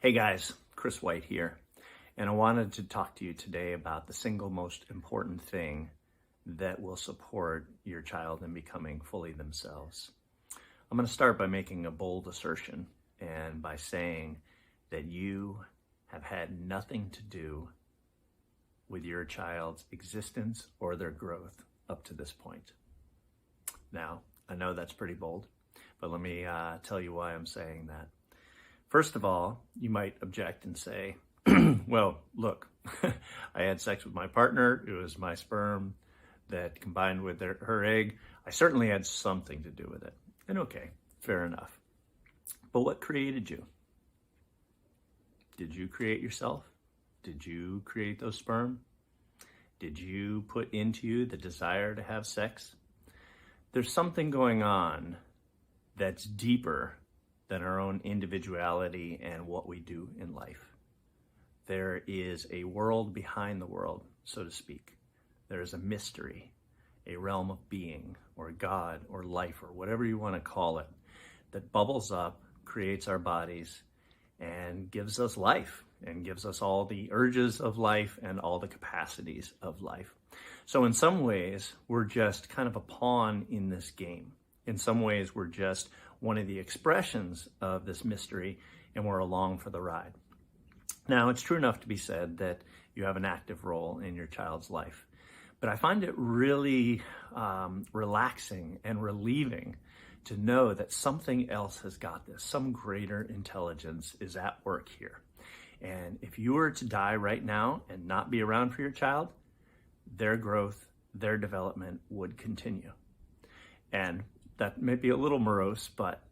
Hey guys, Chris White here, and I wanted to talk to you today about the single most important thing that will support your child in becoming fully themselves. I'm going to start by making a bold assertion and by saying that you have had nothing to do with your child's existence or their growth up to this point. Now, I know that's pretty bold, but let me tell you why I'm saying that. First of all, you might object and say, well, look, I had sex with my partner. It was my sperm that combined with her egg. I certainly had something to do with it. And okay, fair enough. But what created you? Did you create yourself? Did you create those sperm? Did you put into you the desire to have sex? There's something going on that's deeper than our own individuality and what we do in life. There is a world behind the world, so to speak. There is a mystery, a realm of being, or God, or life, or whatever you want to call it, that bubbles up, creates our bodies, and gives us life, and gives us all the urges of life and all the capacities of life. So in some ways, we're just kind of a pawn in this game. In some ways, we're just one of the expressions of this mystery, and we're along for the ride. Now, it's true enough to be said that you have an active role in your child's life, but I find it really relaxing and relieving to know that something else has got this. Some greater intelligence is at work here. And if you were to die right now and not be around for your child, their growth, their development would continue. And that may be a little morose, but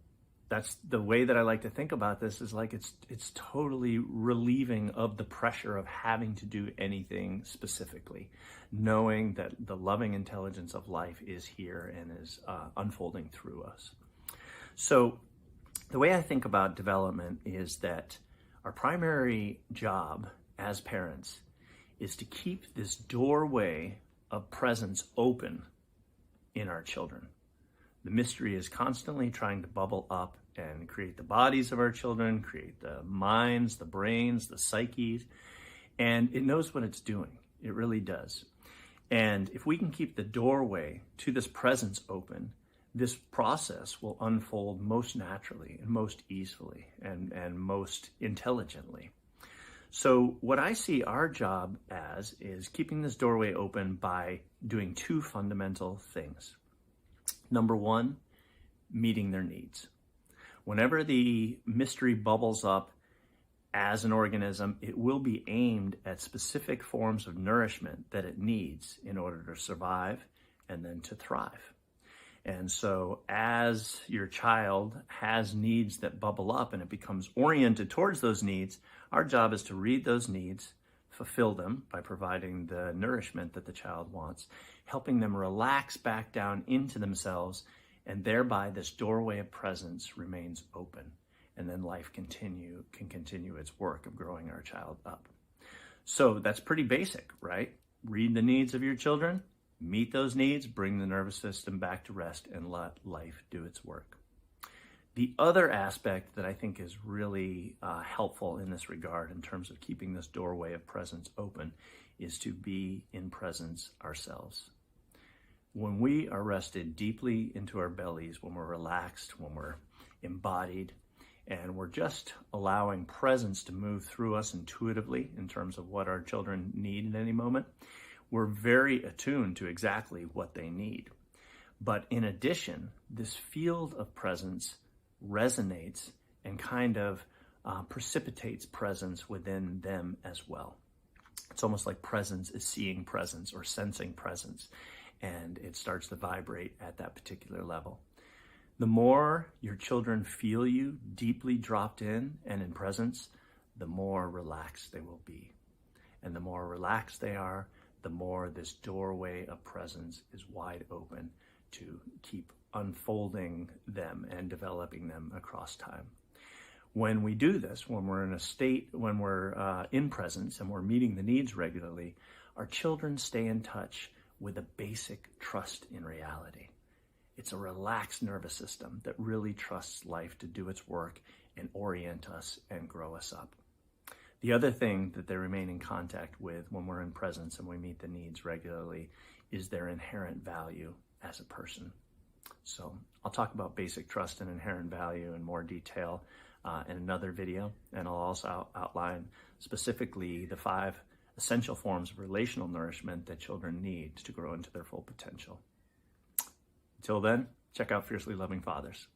that's the way that I like to think about this, is like it's totally relieving of the pressure of having to do anything specifically, knowing that the loving intelligence of life is here and is unfolding through us. So the way I think about development is that our primary job as parents is to keep this doorway of presence open in our children. The mystery is constantly trying to bubble up and create the bodies of our children, create the minds, the brains, the psyches, and it knows what it's doing. It really does. And if we can keep the doorway to this presence open, this process will unfold most naturally and most easily and most intelligently. So what I see our job as is keeping this doorway open by doing two fundamental things. Number one, meeting their needs. Whenever the mystery bubbles up as an organism, it will be aimed at specific forms of nourishment that it needs in order to survive and then to thrive. And so as your child has needs that bubble up and it becomes oriented towards those needs, our job is to read those needs, fulfill them by providing the nourishment that the child wants, helping them relax back down into themselves, and thereby this doorway of presence remains open, and then life can continue its work of growing our child up. So that's pretty basic, right? Read the needs of your children, meet those needs, bring the nervous system back to rest, and let life do its work. The other aspect that I think is really helpful in this regard in terms of keeping this doorway of presence open is to be in presence ourselves. When we are rested deeply into our bellies, when we're relaxed, when we're embodied, and we're just allowing presence to move through us intuitively in terms of what our children need at any moment, we're very attuned to exactly what they need. But in addition, this field of presence resonates and kind of precipitates presence within them as well. It's almost like presence is seeing presence or sensing presence, and it starts to vibrate at that particular level. The more your children feel you deeply dropped in and in presence, the more relaxed they will be. And the more relaxed they are, the more this doorway of presence is wide open to keep unfolding them and developing them across time. When we do this, when we're in a state, when we're in presence and we're meeting the needs regularly, our children stay in touch with a basic trust in reality. It's a relaxed nervous system that really trusts life to do its work and orient us and grow us up. The other thing that they remain in contact with when we're in presence and we meet the needs regularly is their inherent value as a person. So I'll talk about basic trust and inherent value in more detail in another video, and I'll also outline specifically the 5 essential forms of relational nourishment that children need to grow into their full potential. Until then, check out Fiercely Loving Fathers.